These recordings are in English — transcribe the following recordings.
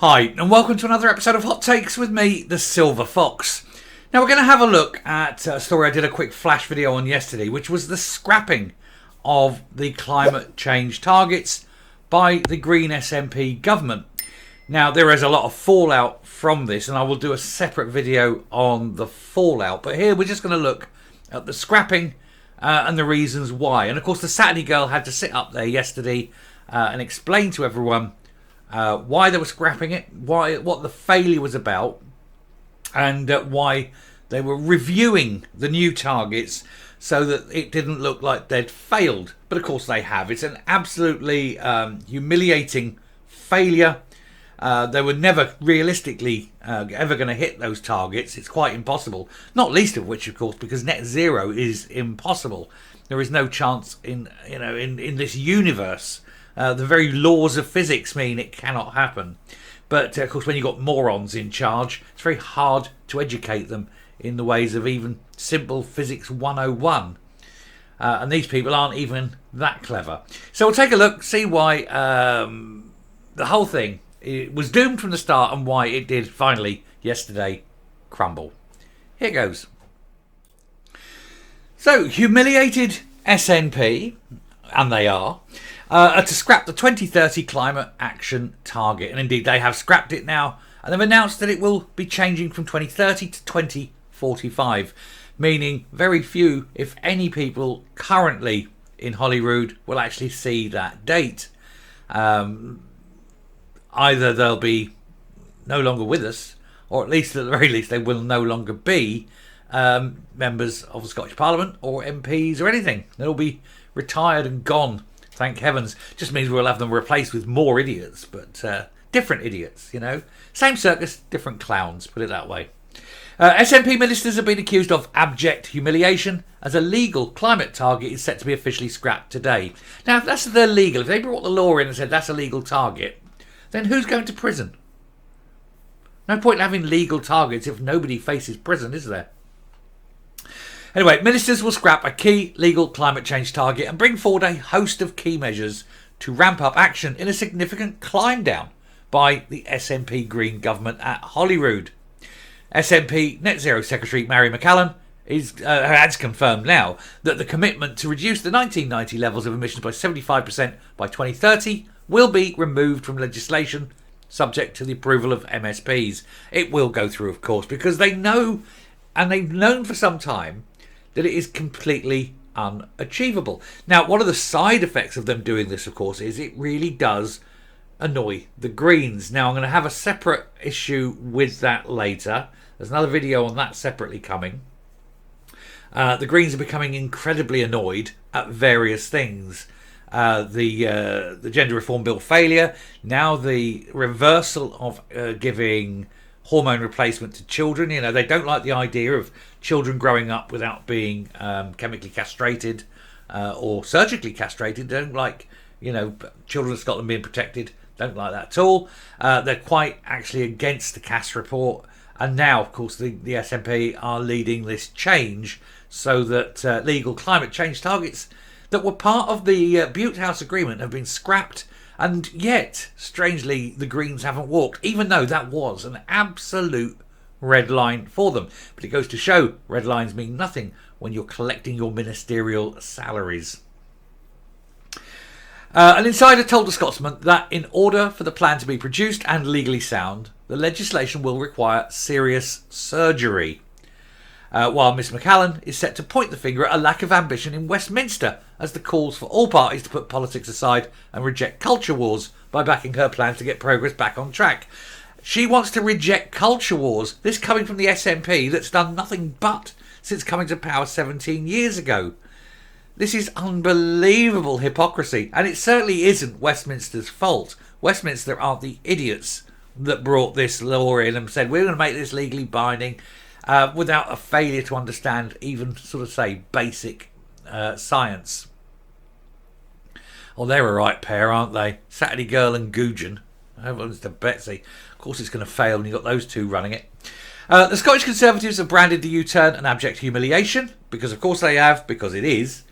Hi, and welcome to another episode of Hot Takes with me, the Silver Fox. Now we're going to have a look at a story I did a quick flash video on yesterday, which was the scrapping of the climate change targets by the Green SNP government. Now there is a lot of fallout from this, and I will do a separate video on the fallout, but here we're just going to look at the scrapping and the reasons why. And of course the Saturday girl had to sit up there yesterday and explain to everyone why they were scrapping it, what the failure was about, and why they were reviewing the new targets so that it didn't look like they'd failed. But of course they have. It's an absolutely humiliating failure. They were never realistically ever going to hit those targets. It's quite impossible. Not least of which, of course, because net zero is impossible. There is no chance in this universe. The very laws of physics mean it cannot happen. But of course, when you've got morons in charge, it's very hard to educate them in the ways of even simple physics 101. And these people aren't even that clever. So we'll take a look, see why the whole thing was doomed from the start and why it did finally yesterday crumble. Here goes. So, humiliated SNP, and they are to scrap the 2030 climate action target. And indeed, they have scrapped it now, and they've announced that it will be changing from 2030 to 2045, meaning very few, if any, people currently in Holyrood will actually see that date. Either they'll be no longer with us, or at least at the very least they will no longer be members of the Scottish Parliament or MPs or anything. They'll be retired and gone. Thank heavens. Just means we'll have them replaced with more idiots, but different idiots, you know. Same circus, different clowns, put it that way. SNP ministers have been accused of abject humiliation as a legal climate target is set to be officially scrapped today. Now, if that's the legal, if they brought the law in and said that's a legal target, then who's going to prison? No point in having legal targets if nobody faces prison, is there? Anyway, ministers will scrap a key legal climate change target and bring forward a host of key measures to ramp up action in a significant climb down by the SNP Green government at Holyrood. SNP Net Zero Secretary Mary McCallan has confirmed now that the commitment to reduce the 1990 levels of emissions by 75% by 2030 will be removed from legislation subject to the approval of MSPs. It will go through, of course, because they know, and they've known for some time, that it is completely unachievable. Now, one of the side effects of them doing this, of course, is it really does annoy the Greens. Now, I'm going to have a separate issue with that later. There's another video on that separately coming. The Greens are becoming incredibly annoyed at various things. The gender reform bill failure, now the reversal of giving hormone replacement to children. You know, they don't like the idea of children growing up without being chemically castrated or surgically castrated. They don't like, children of Scotland being protected. Don't like that at all. They're quite actually against the Cass report. And now, of course, the SNP are leading this change so that legal climate change targets that were part of the Butte House Agreement have been scrapped. And yet, strangely, the Greens haven't walked, even though that was an absolute red line for them. But it goes to show red lines mean nothing when you're collecting your ministerial salaries. An insider told the Scotsman that in order for the plan to be produced and legally sound, the legislation will require serious surgery. While Miss McCallan is set to point the finger at a lack of ambition in Westminster as the calls for all parties to put politics aside and reject culture wars by backing her plan to get progress back on track. She wants to reject culture wars, this coming from the SNP that's done nothing but since coming to power 17 years ago. This is unbelievable hypocrisy, and it certainly isn't Westminster's fault. Westminster aren't the idiots that brought this law in and said we're going to make this legally binding without a failure to understand even basic science. Oh, they're a right pair, aren't they? Saturday Girl and Gougen. Everyone's to Betsy. Of course it's going to fail when you've got those two running it. The Scottish Conservatives have branded the U-turn an abject humiliation, because of course they have, because it is,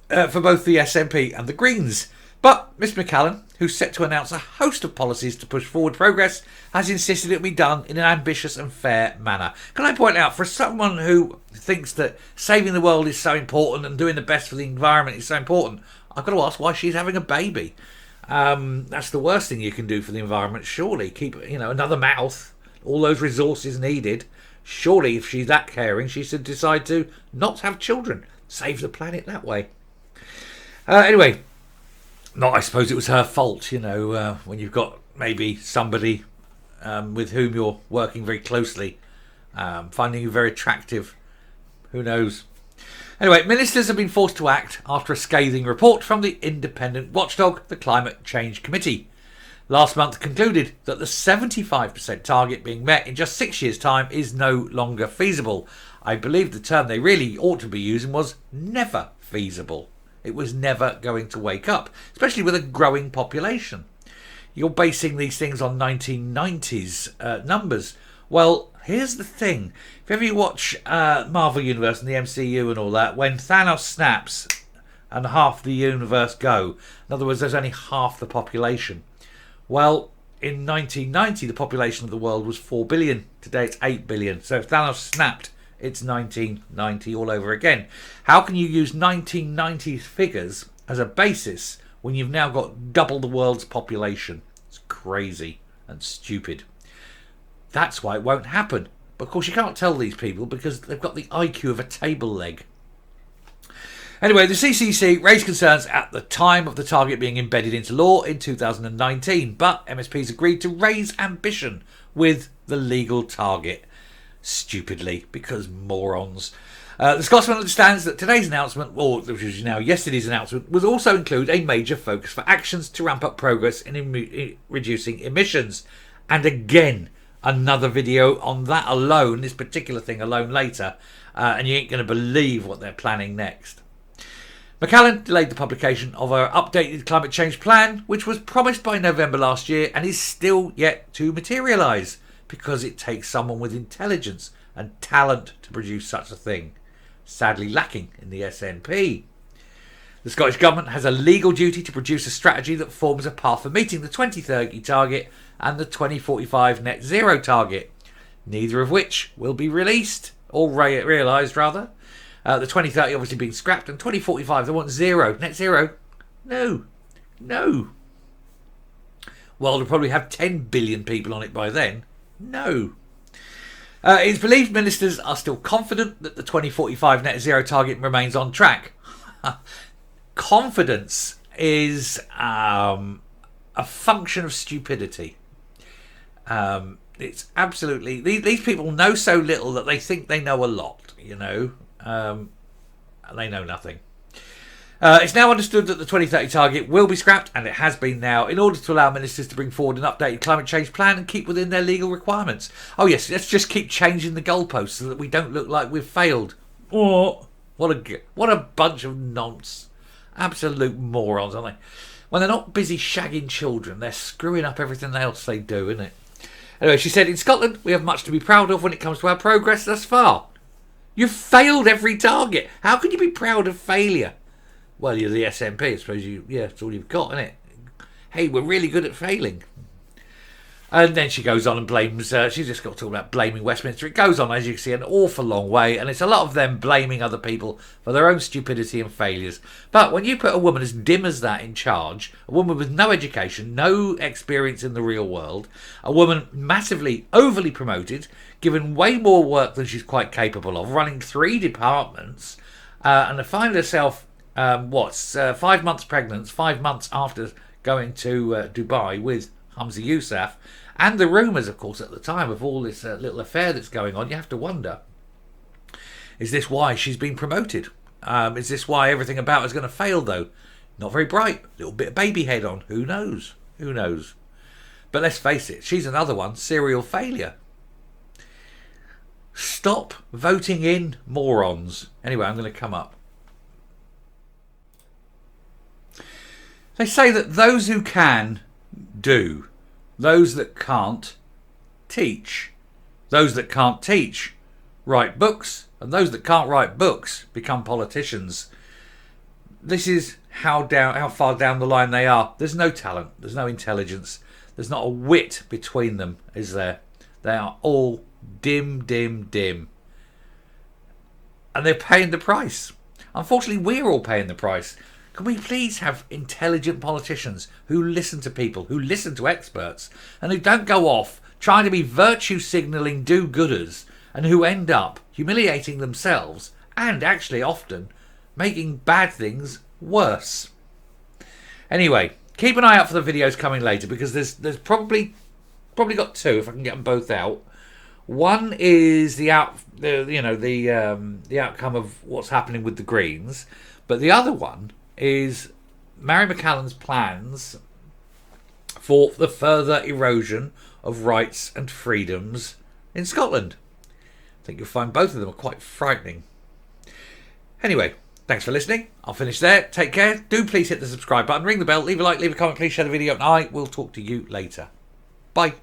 for both the SNP and the Greens. But Ms McCallan, who's set to announce a host of policies to push forward progress, has insisted it be done in an ambitious and fair manner. Can I point out, for someone who thinks that saving the world is so important and doing the best for the environment is so important, I've got to ask why she's having a baby. That's the worst thing you can do for the environment, surely. Keep, another mouth, all those resources needed. Surely, if she's that caring, she should decide to not have children. Save the planet that way. Anyway, I suppose it was her fault, when you've got maybe somebody with whom you're working very closely, finding you very attractive. Who knows? Anyway, ministers have been forced to act after a scathing report from the independent watchdog, the Climate Change Committee. Last month concluded that the 75% target being met in just 6 years' time is no longer feasible. I believe the term they really ought to be using was never feasible. It was never going to wake up, especially with a growing population. You're basing these things on 1990s numbers. Well, here's the thing. If ever you watch Marvel Universe and the MCU and all that, when Thanos snaps and half the universe go, in other words, there's only half the population. Well, in 1990, the population of the world was 4 billion. Today it's 8 billion. So if Thanos snapped, it's 1990 all over again. How can you use 1990s figures as a basis when you've now got double the world's population? It's crazy and stupid. That's why it won't happen. But of course you can't tell these people because they've got the IQ of a table leg. Anyway, the CCC raised concerns at the time of the target being embedded into law in 2019, but MSPs agreed to raise ambition with the legal target. Stupidly, because morons. The Scotsman understands that today's announcement, or which is now yesterday's announcement, would also include a major focus for actions to ramp up progress in reducing emissions. And again, another video on that alone, this particular thing alone later, and you ain't going to believe what they're planning next. McCallan delayed the publication of her updated climate change plan, which was promised by November last year and is still yet to materialise, because it takes someone with intelligence and talent to produce such a thing, sadly lacking in the SNP. The Scottish Government has a legal duty to produce a strategy that forms a path for meeting the 2030 target and the 2045 net zero target, neither of which will be released, or realised rather. The 2030 obviously being scrapped, and 2045 they want zero. Net zero? No. Well, they'll probably have 10 billion people on it by then. No. It's believed ministers are still confident that the 2045 net zero target remains on track. Confidence is a function of stupidity. It's absolutely... These people know so little that they think they know a lot, they know nothing. It's now understood that the 2030 target will be scrapped, and it has been now, in order to allow ministers to bring forward an updated climate change plan and keep within their legal requirements. Oh yes, let's just keep changing the goalposts so that we don't look like we've failed. Oh, what a bunch of nonce. Absolute morons, aren't they? When they're not busy shagging children, they're screwing up everything else they do, isn't it? Anyway, she said, in Scotland, we have much to be proud of when it comes to our progress thus far. You've failed every target. How can you be proud of failure? Well, you're the SNP, I suppose that's all you've got, isn't it? Hey, we're really good at failing. And then she goes on and blames, she's just got to talk about blaming Westminster. It goes on, as you can see, an awful long way, and it's a lot of them blaming other people for their own stupidity and failures. But when you put a woman as dim as that in charge, a woman with no education, no experience in the real world, a woman massively overly promoted, given way more work than she's quite capable of, running 3 departments, and to find herself, 5 months pregnant, 5 months after going to Dubai with Hamza Yousaf, and the rumours, of course, at the time of all this little affair that's going on, you have to wonder, is this why she's been promoted? Is this why everything about her is going to fail, though? Not very bright. Little bit of baby head on. Who knows? But let's face it, she's another one, serial failure. Stop voting in morons. Anyway, I'm going to come up. They say that those who can, do. Those that can't, teach. Those that can't teach, write books. And those that can't write books become politicians. this is how far down the line they are. There's no talent, there's no intelligence, there's not a whit between them, is there? They are all dim, dim, dim. And they're paying the price. Unfortunately, we're all paying the price. Can we please have intelligent politicians who listen to people, who listen to experts, and who don't go off trying to be virtue signalling do-gooders, and who end up humiliating themselves and actually often making bad things worse? Anyway, keep an eye out for the videos coming later, because there's probably got two if I can get them both out. One is the outcome of what's happening with the Greens, but the other one is Mary McCallan's plans for the further erosion of rights and freedoms in Scotland. I think you'll find both of them are quite frightening. Anyway, thanks for listening. I'll finish there. Take care. Do please hit the subscribe button, ring the bell, leave a like, leave a comment, please share the video, and I will talk to you later. Bye.